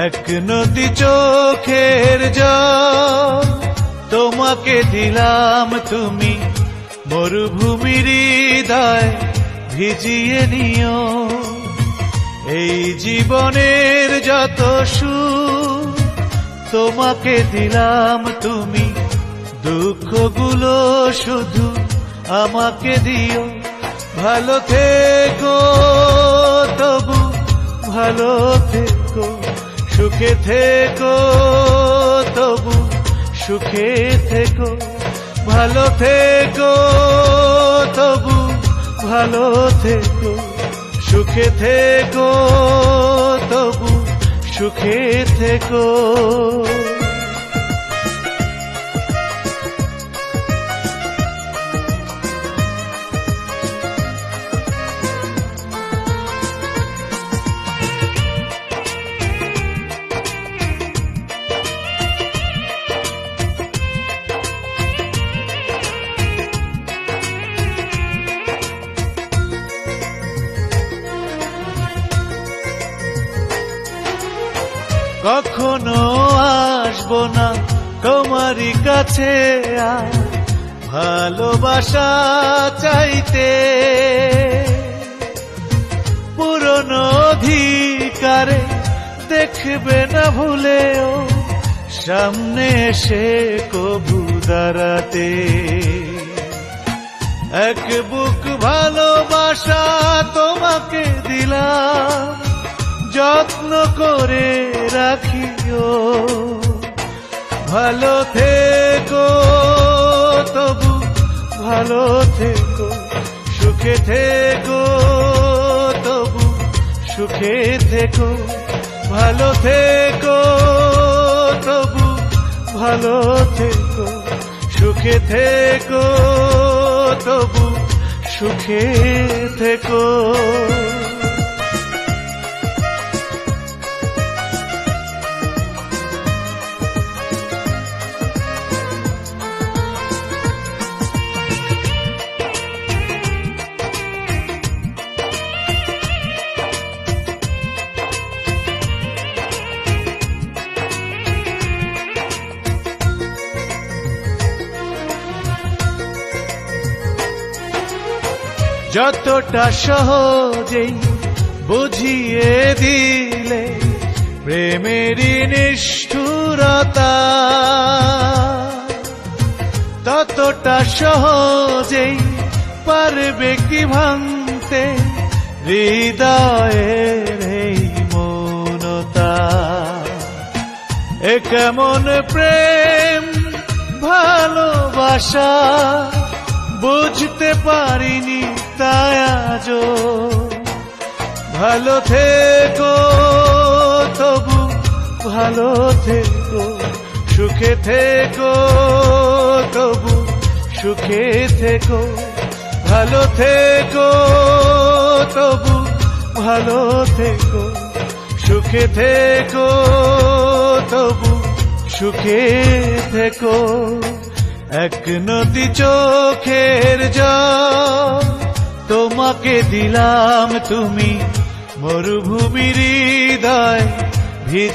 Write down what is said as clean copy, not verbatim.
এক নদী চোখের জল তোমাকে দিলাম, তুমি মরুভূমির হৃদয় ভিজিয়ে নিও। এই জীবনের যত সুখ তোমাকে দিলাম, তুমি দুঃখগুলো শুধু আমাকে দিও। ভালো থেকো তবু ভালো থেকো, সুখে থেকো তবু সুখে থেকো। ভালো থেকো তবু ভালো থেকো, সুখে থেকো তবু সুখে থেকো। কখনো আসবো না তোমারই কাছে আর ভালোবাসা চাইতে, পুরনো অধিকারে দেখবে না ভুলেও সামনে এসে কবু দাঁড়াতে। এক বুক ভালোবাসা তোমাকে দিলাম, যত্ন করে রাখিও। ভালো থেকো তবু ভালো থেকো, সুখে থেকো তবু সুখে থেকো। ভালো থেকো তবু ভালো থেকো, সুখে থেকো তবু সুখে থেকো। যতটা সহজেই বুঝিয়ে দিলে প্রেমেরই নিষ্ঠুরতা, ততটা সহজেই পারবে কি ভাঙতে হৃদয়ের এই মৌনতা। এ কেমন প্রেম ভালোবাসা বুঝতে পারিনি তাই আজও। ভালো থেকো তবু ভালো থেকো, সুখে থেকো তবু সুখে থেকো। ভালো থেকো তবু ভালো থেকো, সুখে থেকো তবু সুখে থেকো। এক নদী চোখের জল তোমাকে দিলাম, তুমি মরুভূমির হৃদয় ভিজিয়ে